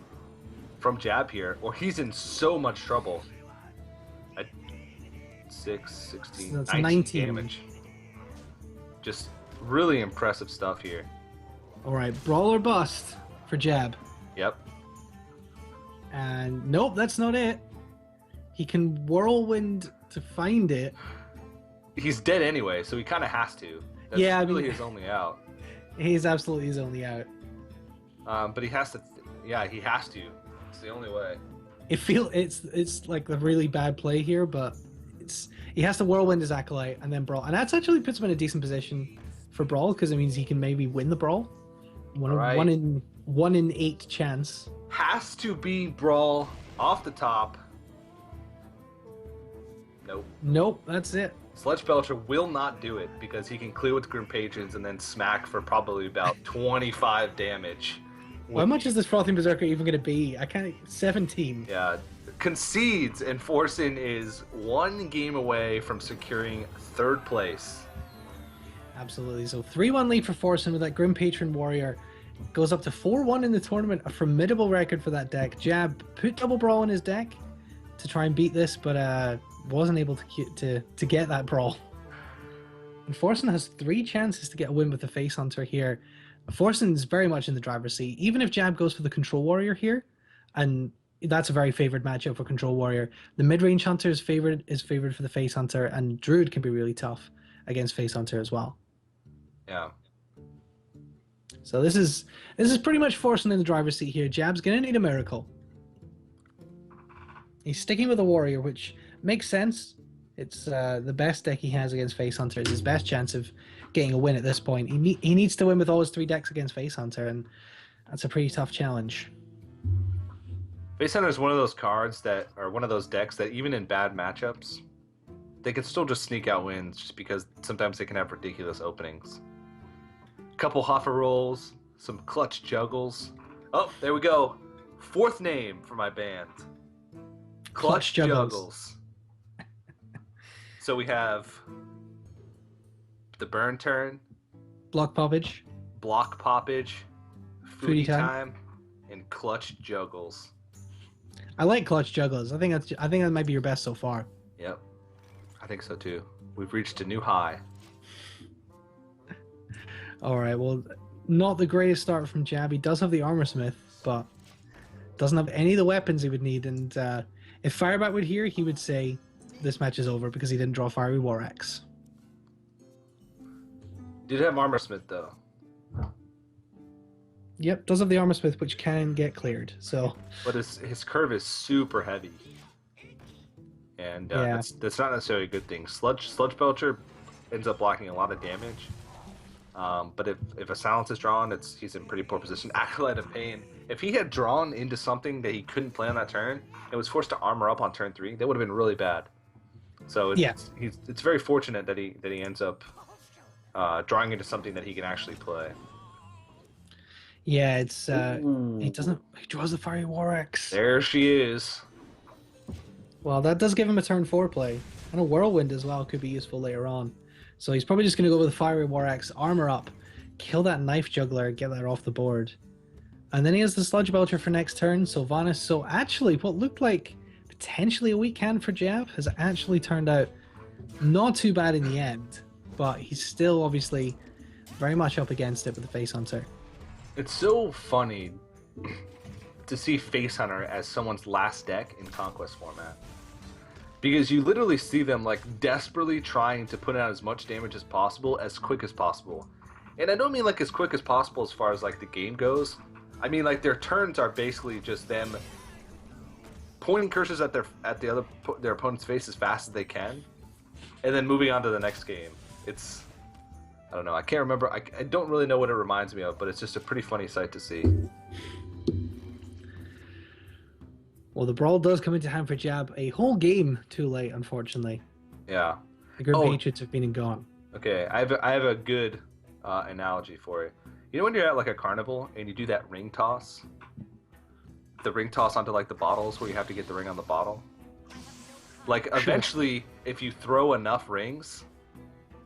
from Jab here, or he's in so much trouble. At 6, 16, That's 19 damage. Just really impressive stuff here. Alright, Brawl or Bust for Jab. Yep. And nope, that's not it. He can Whirlwind to find it. He's dead anyway, so he kind of has to. That's really his only out. He's absolutely his only out. But he has to. Yeah, he has to. It's the only way. It's like a really bad play here, but he has to Whirlwind his Acolyte and then Brawl, and that actually puts him in a decent position for Brawl because it means he can maybe win the Brawl. One in 8 chance. Has to be Brawl off the top. Nope, that's it. Sledge Belcher will not do it because he can clear with Grim Patrons and then smack for probably about 25 damage. How much is this Frothing Berserker even going to be? 17. Yeah, concedes, and Forsen is 1 game away from securing 3rd place. Absolutely. So 3-1 lead for Forsen with that Grim Patron Warrior. Goes up to 4-1 in the tournament. A formidable record for that deck. Jab put Double Brawl in his deck to try and beat this, but wasn't able to get that Brawl. And Forsen has 3 chances to get a win with the Face Hunter here. Forsen's very much in the driver's seat. Even if Jab goes for the Control Warrior here, and that's a very favored matchup for Control Warrior, the mid-range Hunter is favored for the Face Hunter, and Druid can be really tough against Face Hunter as well. Yeah. So this is pretty much Forsen in the driver's seat here. Jab's gonna need a miracle. He's sticking with a Warrior, which makes sense. It's the best deck he has against Face Hunter. It's his best chance of getting a win at this point. He needs to win with all his 3 decks against Face Hunter, and that's a pretty tough challenge. Face Hunter is one of those cards one of those decks that even in bad matchups, they can still just sneak out wins just because sometimes they can have ridiculous openings. Couple Hoffer rolls, some clutch juggles. Oh, there we go. 4th name for my band. Clutch Juggles. So we have the burn turn, Block poppage. block poppage, Foodie foodie time. time, and clutch juggles. I like clutch jugglers. I think that might be your best so far. Yep, I think so too. We've reached a new high. All right. Well, not the greatest start from Jab. He does have the Armor Smith, but doesn't have any of the weapons he would need. And if Firebat would hear, he would say this match is over because he didn't draw Fiery War Axe. Did have Armor Smith though. Yep, does have the Armor Smith, which can get cleared. So, but his curve is super heavy, and Yeah. that's not necessarily a good thing. Sludge Belcher ends up blocking a lot of damage. But if a silence is drawn, he's in pretty poor position. Acolyte of Pain. If he had drawn into something that he couldn't play on that turn and was forced to armor up on turn 3, that would have been really bad. So it's very fortunate that he ends up drawing into something that he can actually play. yeah, it's he draws the Fiery War Axe. There she is. Well, that does give him a turn 4 play. And a Whirlwind as well could be useful later on. So he's probably just going to go with the Fiery War Axe, armor up, kill that Knife Juggler, get that off the board. And then he has the Sludge Belcher for next turn, Sylvanas. So actually, what looked like potentially a weak hand for Jab has actually turned out not too bad in the end. But he's still obviously very much up against it with the Face Hunter. It's so funny to see Face Hunter as someone's last deck in Conquest format. Because you literally see them like desperately trying to put out as much damage as possible, as quick as possible. And I don't mean like as quick as possible as far as like the game goes. I mean like their turns are basically just them pointing cursors at their opponent's face as fast as they can, and then moving on to the next game. It's, I don't know, I can't remember, I don't really know what it reminds me of, but it's just a pretty funny sight to see. Well, the Brawl does come into hand for Jab a whole game too late, unfortunately. Yeah. The Grim Patriots have been and gone. Okay, I have a good analogy for it. You know when you're at like a carnival and you do that ring toss? The ring toss onto like the bottles where you have to get the ring on the bottle? Like eventually, if you throw enough rings,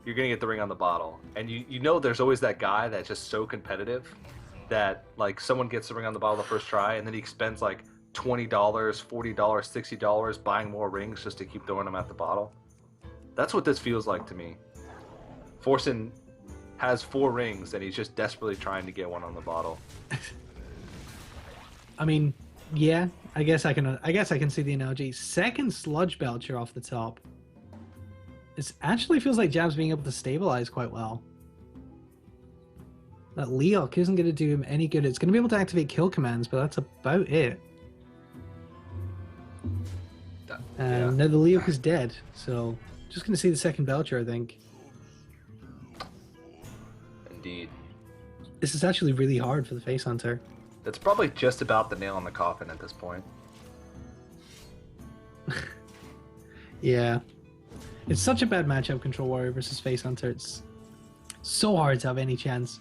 you're gonna get the ring on the bottle. And you know there's always that guy that's just so competitive that like someone gets the ring on the bottle the first try and then he spends like $20, $40, $60 buying more rings just to keep throwing them at the bottle. That's what this feels like to me. Forsen has 4 rings and he's just desperately trying to get one on the bottle. I mean, yeah, I guess I can see the analogy. Second Sludge Belcher off the top. It actually feels like Jab's being able to stabilize quite well. That Leok isn't going to do him any good. It's going to be able to activate kill commands, but that's about it. Now the Leok is dead, so just going to see the second Belcher, I think. Indeed. This is actually really hard for the Face Hunter. That's probably just about the nail in the coffin at this point. Yeah. It's such a bad matchup, Control Warrior versus Face Hunter. It's so hard to have any chance.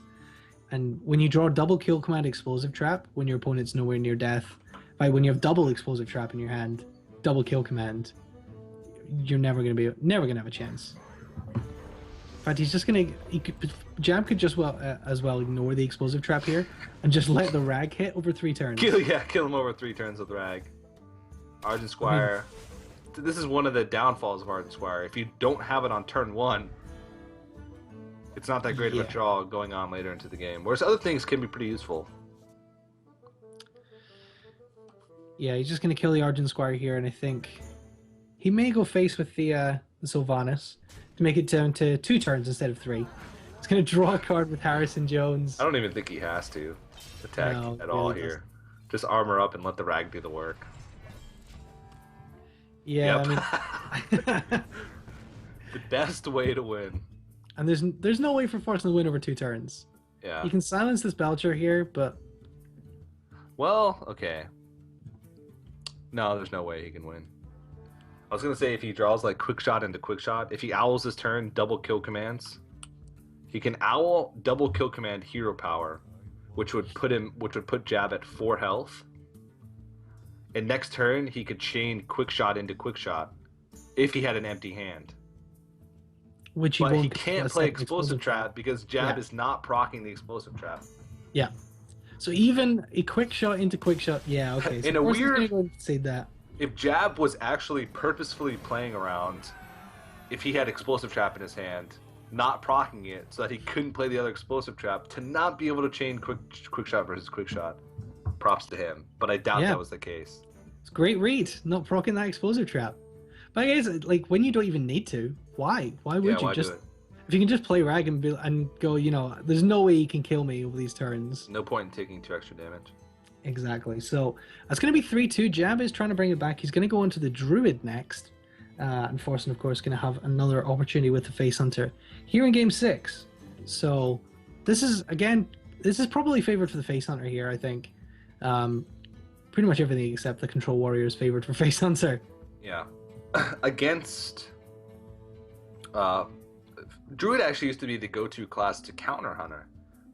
And when you draw double kill command Explosive Trap, when your opponent's nowhere near death, when you have double Explosive Trap in your hand, double kill command, you're never gonna have a chance. In fact, Jab could just as well ignore the Explosive Trap here and just let the Rag hit over 3 turns. Kill him over 3 turns with Rag. Argent Squire. This is one of the downfalls of Argent Squire. If you don't have it on turn 1, it's not that great of a draw going on later into the game. Whereas other things can be pretty useful. Yeah, he's just going to kill the Argent Squire here, and I think he may go face with the Sylvanas to make it down to 2 turns instead of 3. He's going to draw a card with Harrison Jones. I don't even think he has to attack at all here. Just armor up and let the Rag do the work. Yeah, yep. I mean... The best way to win. And there's no way for Forsen to win over 2 turns. Yeah. You can silence this Belcher here, but... Well, okay. No, there's no way he can win. I was going to say if he draws like Quick Shot into Quick Shot, if he owls his turn, double kill commands, he can owl double kill command Hero Power, which would put Jab at 4 health. And next turn, he could chain Quick Shot into Quick Shot if he had an empty hand. Which he But he won't can't play explosive trap because Jab is not proccing the explosive trap. Yeah. So even a quick shot into quick shot, yeah, okay. So In a weird, gonna say that. If Jab was actually purposefully playing around, if he had explosive trap in his hand, not proccing it so that he couldn't play the other explosive trap, to not be able to chain quick shot versus quick shot, props to him. But I doubt that was the case. It's a great read, not proccing that explosive trap. But I guess like when you don't even need to, why? Why would you just? If you can just play Rag and go, you know, there's no way you can kill me over these turns. No point in taking 2 extra damage. Exactly. So that's going to be 3-2. Jab is trying to bring it back. He's going to go into the Druid next. And Forsen, of course, going to have another opportunity with the Face Hunter here in Game 6. So this is probably favored for the Face Hunter here, I think. Pretty much everything except the Control Warrior is favored for Face Hunter. Yeah. Against... Druid actually used to be the go-to class to counter Hunter,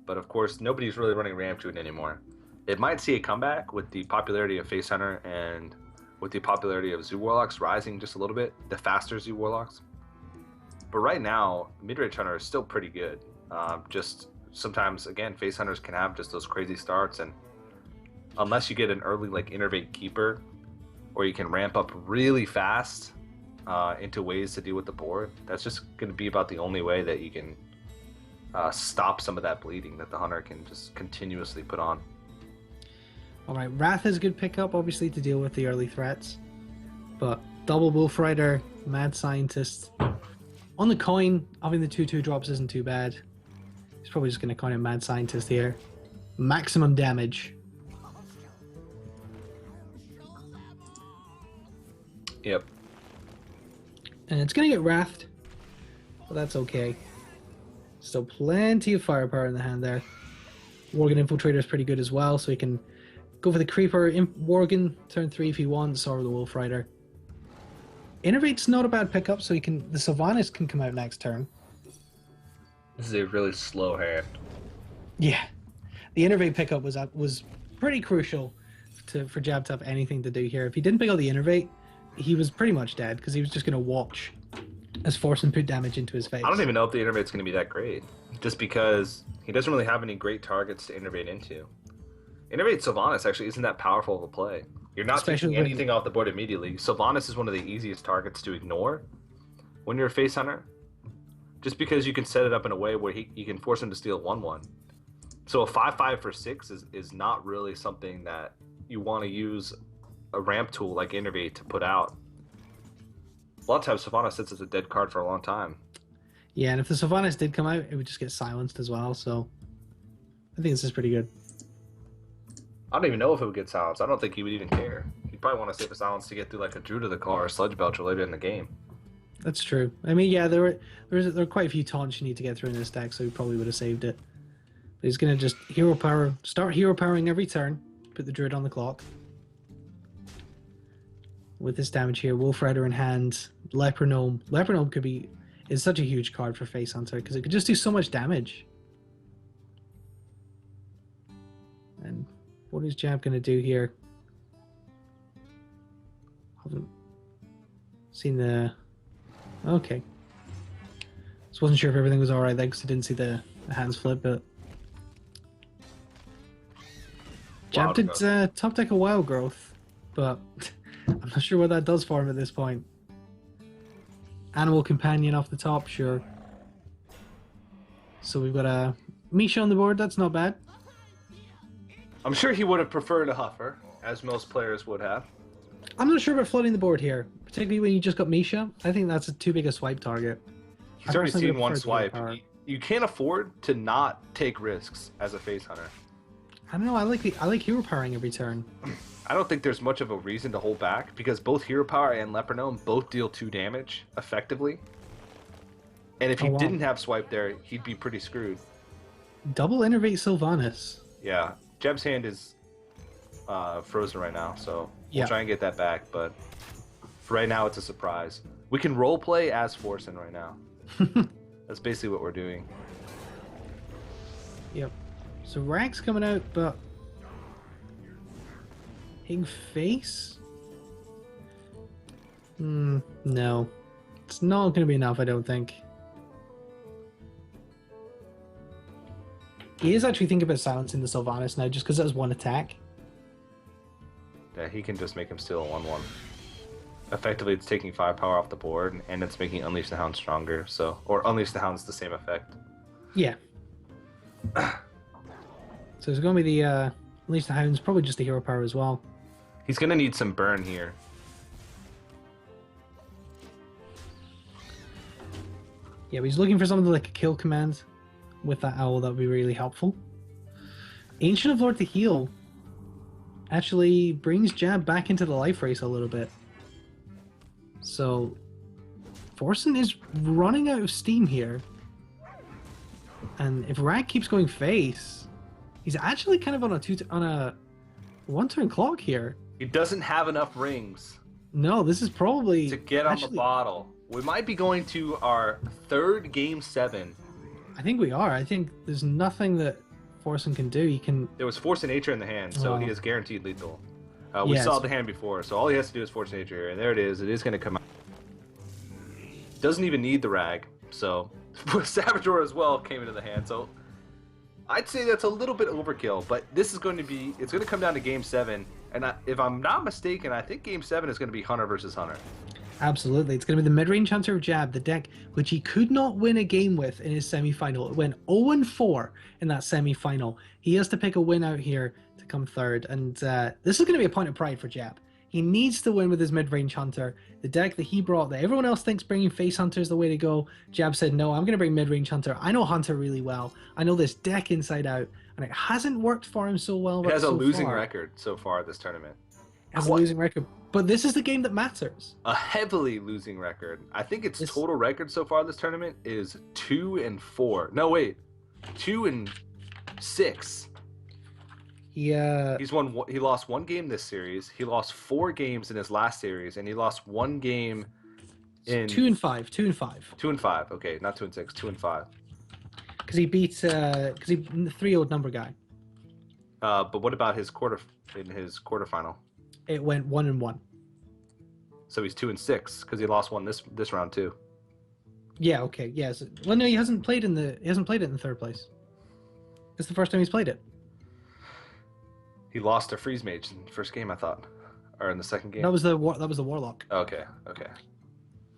but of course nobody's really running Ramp Druid anymore. It might see a comeback with the popularity of Face Hunter and with the popularity of Zoo Warlocks rising just a little bit, the faster Zoo Warlocks. But right now, Midrange Hunter is still pretty good. Just sometimes, again, Face Hunters can have just those crazy starts, and unless you get an early like Innervate Keeper, or you can ramp up really fast into ways to deal with the board, that's just going to be about the only way that you can stop some of that bleeding that the Hunter can just continuously put on. Alright, Wrath is a good pickup, obviously, to deal with the early threats. But double Wolf Rider, Mad Scientist. On the coin, having the 2/2 drops isn't too bad. He's probably just going to coin a Mad Scientist here. Maximum damage. Yep. And it's going to get Wrathed. But that's okay. Still plenty of firepower in the hand there. Worgen Infiltrator is pretty good as well, so he can go for the Creeper, Worgen, turn 3 if he wants, or the Wolf Rider. Innervate's not a bad pickup, so the Sylvanas can come out next turn. This is a really slow hand. Yeah. The Innervate pickup was pretty crucial for Jab to have anything to do here. If he didn't pick up the Innervate, he was pretty much dead, because he was just going to watch as Forsen put damage into his face. I don't even know if the Innervate's going to be that great, just because he doesn't really have any great targets to Innervate into. Innervate Sylvanas actually isn't that powerful of a play. You're not taking anything off the board immediately. Sylvanas is one of the easiest targets to ignore when you're a Face Hunter, just because you can set it up in a way where you can force him to steal 1/1. So a 5/5 for 6 is not really something that you want to use a ramp tool like Innervate to put out. A lot of times Sylvanas sits as a dead card for a long time. Yeah, and if the Sylvanas did come out, it would just get silenced as well, so I think this is pretty good. I don't even know if it would get silenced. I don't think he would even care. He'd probably want to save a silence to get through like a Druid of the Claw or Sludge Belcher later in the game. That's true. I mean, yeah, there were quite a few taunts you need to get through in this deck, so he probably would have saved it. But he's going to just start hero powering every turn, put the Druid on the clock. With this damage here, Wolf Rider in hand, Leper Gnome. Leper Gnome is such a huge card for Face Hunter because it could just do so much damage. And what is Jab going to do here? Haven't seen the... Okay. Just wasn't sure if everything was alright then because I didn't see the hands flip, but... Jab did top deck a Wild Growth, but I'm not sure what that does for him at this point. Animal Companion off the top, sure. So we've got a Misha on the board, that's not bad. I'm sure he would have preferred a Huffer, as most players would have. I'm not sure about flooding the board here, particularly when you just got Misha. I think that's too big a swipe target. He's already seen one swipe. You can't afford to not take risks as a Face Hunter. I don't know, I like hero powering every turn. I don't think there's much of a reason to hold back because both Hero Power and Leper Gnome both deal 2 damage effectively. And if he didn't have swipe there, he'd be pretty screwed. Double Innervate Sylvanas. Yeah, Jeb's hand is frozen right now, so we'll try and get that back, but for right now it's a surprise. We can roleplay as Forsen right now. That's basically what we're doing. Yep. So Rag's coming out, but Pig Face? No. It's not going to be enough, I don't think. He is actually thinking about silencing the Sylvanas now, just because it has one attack. Yeah, he can just make him steal a 1/1. Effectively, it's taking 5 power off the board, and it's making Unleash the Hound stronger. So, or Unleash the Hound's the same effect. Yeah. So it's going to be the Unleash the Hound's probably just a hero power as well. He's gonna need some burn here. Yeah, but he's looking for something like a kill command with that owl. That would be really helpful. Ancient of Lord to heal actually brings Jab back into the life race a little bit. So Forsen is running out of steam here. And if Rag keeps going face, he's actually kind of on a one-turn clock here. He doesn't have enough rings No, this is probably to get on the bottle. We might be going to our 3rd Game 7. I think we are. I think there's nothing that Forsen can do. He can. There was Force Nature in the hand, so he is guaranteed lethal. We saw the hand before, so all he has to do is Force Nature here, and there it is. It is going to come out. Doesn't even need the Rag, so Saboteur as well came into the hand, so I'd say that's a little bit overkill, but this is going to be, it's going to come down to Game 7, and if I'm not mistaken, I think Game 7 is going to be Hunter versus Hunter. Absolutely. It's going to be the mid-range Hunter of Jab, the deck which he could not win a game with in his semi-final. It went 0-4 in that semi-final. He has to pick a win out here to come third, and this is going to be a point of pride for Jab. He needs to win with his mid-range Hunter. The deck that he brought, that everyone else thinks bringing Face Hunter is the way to go, Jab said, no, I'm going to bring mid-range Hunter. I know Hunter really well. I know this deck inside out, and it hasn't worked for him so well. It has a losing record so far this tournament. It has a losing record. But this is the game that matters. A heavily losing record. I think its total record so far this tournament is 2-4. No, wait. 2-6. He lost 1 game this series. He lost 4 games in his last series, and he lost 1 game in 2-5. 2-5. Okay, not 2-6. 2-5. Because he beat he 3-0 number guy. But what about his quarterfinal? It went 1-1. So he's 2-6 because he lost 1 this round too. Yeah. Okay. Yes. Well, no, he hasn't played it in the 3rd place. It's the first time he's played it. He lost to Freeze Mage in the first game, I thought, or in the second game. That was the Warlock. Okay.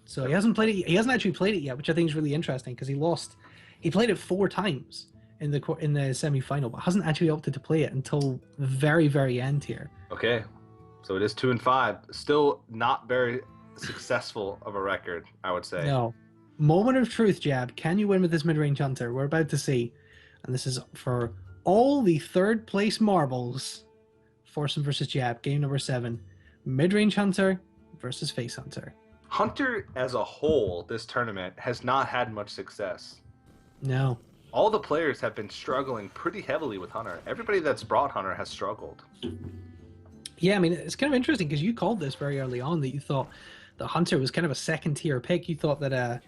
So he hasn't played it. He hasn't actually played it yet, which I think is really interesting because he lost. He played it 4 times in the semi-final, but hasn't actually opted to play it until the very, very end here. Okay. So it is 2-5. Still not very successful of a record, I would say. No. Moment of truth, Jab. Can you win with this mid-range Hunter? We're about to see. And this is for all the 3rd place marbles. Forsen versus Jab. Game number 7. Mid-range Hunter versus Face Hunter. Hunter as a whole, this tournament, has not had much success. No. All the players have been struggling pretty heavily with Hunter. Everybody that's brought Hunter has struggled. Yeah, I mean, it's kind of interesting because you called this very early on that you thought the Hunter was kind of a 2nd-tier pick. You thought that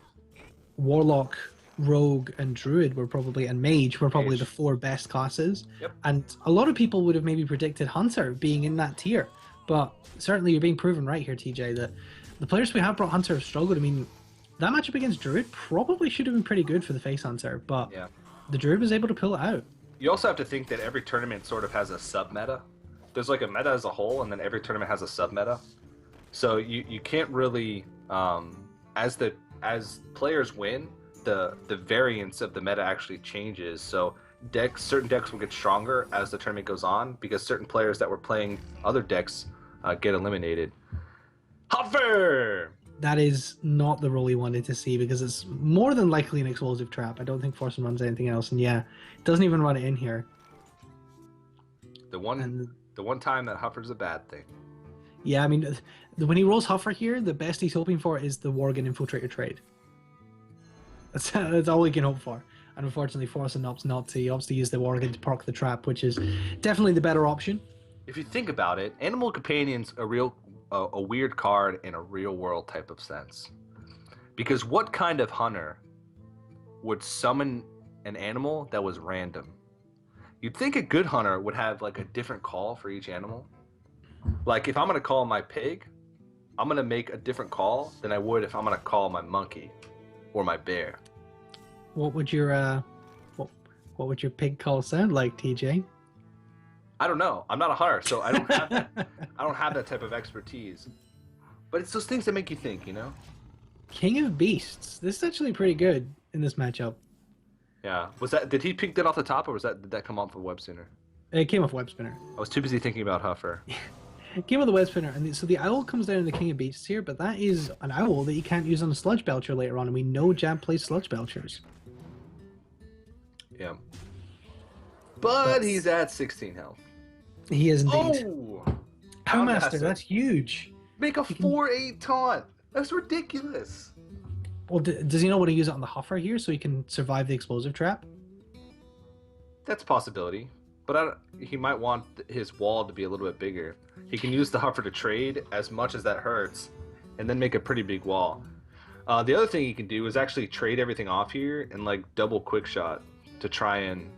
Warlock, Rogue, and Druid and Mage were probably the 4 best classes. Yep. And a lot of people would have maybe predicted Hunter being in that tier. But certainly you're being proven right here, TJ, that the players we have brought Hunter have struggled. I mean, that matchup against Druid probably should have been pretty good for the Face Hunter, but the Druid was able to pull it out. You also have to think that every tournament sort of has a sub-meta. There's like a meta as a whole, and then every tournament has a sub-meta. So you can't really, as players win, the variance of the meta actually changes. So certain decks will get stronger as the tournament goes on because certain players that were playing other decks get eliminated. Hoffer! That is not the role he wanted to see because it's more than likely an explosive trap. I don't think Forsen runs anything else, and it doesn't even run it in here. The one time that Huffer's a bad thing. Yeah, I mean, when he rolls Huffer here, the best he's hoping for is the Worgen Infiltrator trade. That's all he can hope for. And unfortunately, Forsen opts not to. He opts to use the Worgen to proc the trap, which is definitely the better option. If you think about it, Animal Companion's a weird card in a real-world type of sense. Because what kind of hunter would summon an animal that was random? You'd think a good hunter would have like a different call for each animal. Like if I'm going to call my pig, I'm going to make a different call than I would if I'm going to call my monkey or my bear. What would your What would your pig call sound like, TJ? I don't know. I'm not a hunter, so I don't have that. I don't have that type of expertise. But it's those things that make you think, you know? King of Beasts. This is actually pretty good in this matchup. Yeah. Did he pick that off the top, or did that come off the web spinner? It came off web spinner. I was too busy thinking about Huffer. It came off the web spinner, and so the owl comes down in the King of Beasts here, but that is an owl that you can't use on a Sludge Belcher later on, and we know Jab plays Sludge Belchers. Yeah. But he's at 16 health. He is indeed. Oh! Houndmaster, that's huge. Make a 4/8 taunt. That's ridiculous. Well, does he know what to use it on the Huffer here so he can survive the explosive trap? That's a possibility. But he might want his wall to be a little bit bigger. He can use the Huffer to trade as much as that hurts, and then make a pretty big wall. The other thing he can do is actually trade everything off here and like double quick shot to try and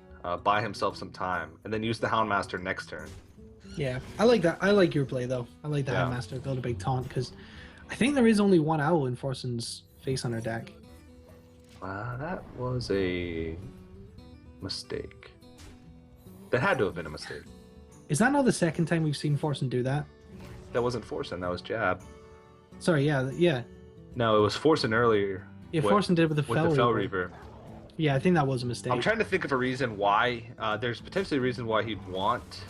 buy himself some time, and then use the Houndmaster next turn. Yeah, I like that. I like your play though. I like the Houndmaster build a big taunt because I think there is only one owl in Forsen's face on our deck. That was a mistake. That had to have been a mistake. Is that not the second time we've seen Forsen do that? That wasn't Forsen, that was Jab. Sorry, yeah. No, it was Forsen earlier. Yeah, Forsen did it with the Fel Reaver. Yeah, I think that was a mistake. I'm trying to think of a reason why. There's potentially a reason why he'd want...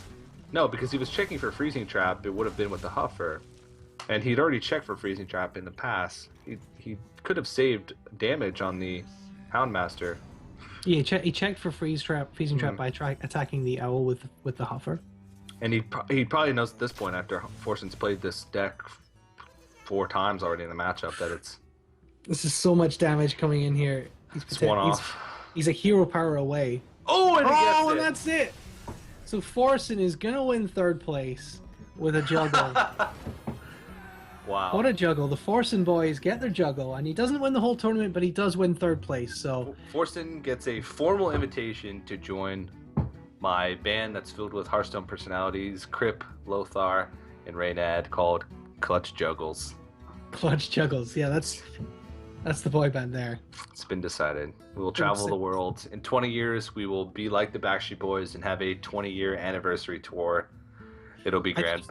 No, because he was checking for Freezing Trap, it would have been with the Huffer. And he'd already checked for Freezing Trap in the past. He could have saved damage on the Houndmaster. Yeah, he checked for Freezing Trap by attacking the owl with the Huffer. And he probably knows at this point, after Forsen's played this deck 4 times already in the matchup, that it's... This is so much damage coming in here. It's one off. He's a hero power away. Oh, and that's it! So Forsen is going to win 3rd place with a juggle. Wow. What a juggle. The Forsen boys get their juggle, and he doesn't win the whole tournament, but he does win 3rd place, so... Forsen gets a formal invitation to join my band that's filled with Hearthstone personalities, Crip, Lothar, and Reynad, called Clutch Juggles. Clutch Juggles, yeah, that's the boy band there. It's been decided. We will travel the world. In 20 years, we will be like the Backstreet Boys and have a 20-year anniversary tour. It'll be grand,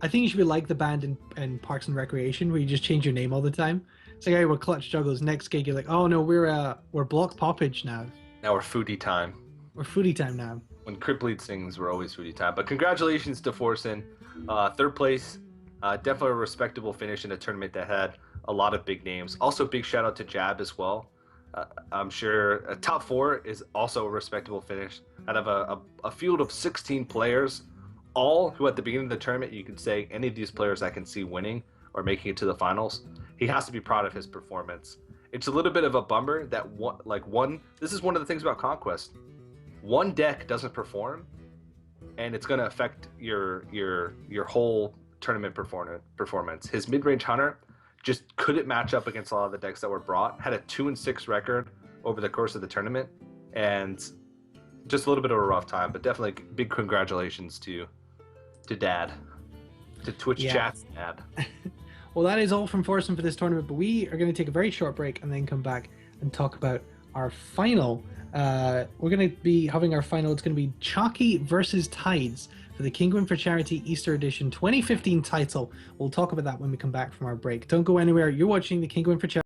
I think you should be like the band in Parks and Recreation, where you just change your name all the time. It's like, hey, we're Clutch Juggles. Next gig, you're like, oh no, we're Block Poppage now. Now we're Foodie Time. We're Foodie Time now. When Crip Lead sings, we're always Foodie Time. But congratulations to Forsen. 3rd place. Definitely a respectable finish in a tournament that had a lot of big names. Also, big shout out to Jab as well. I'm sure a top 4 is also a respectable finish out of a field of 16 players, all who at the beginning of the tournament you could say any of these players I can see winning or making it to the finals. He has to be proud of his performance. It's a little bit of a bummer that this is one of the things about Conquest. One deck doesn't perform, and it's going to affect your whole tournament performance. His mid-range hunter just couldn't match up against a lot of the decks that were brought. Had a 2-6 record over the course of the tournament, and just a little bit of a rough time. But definitely big congratulations to Dad, to Twitch chat Dad. Well, that is all from Forsen for this tournament, but we are going to take a very short break and then come back and talk about our final. We're going to be having our final. It's going to be Chalky versus Tides for the Kinguin for Charity Easter Edition 2015 title. We'll talk about that when we come back from our break. Don't go anywhere. You're watching the Kinguin for Charity.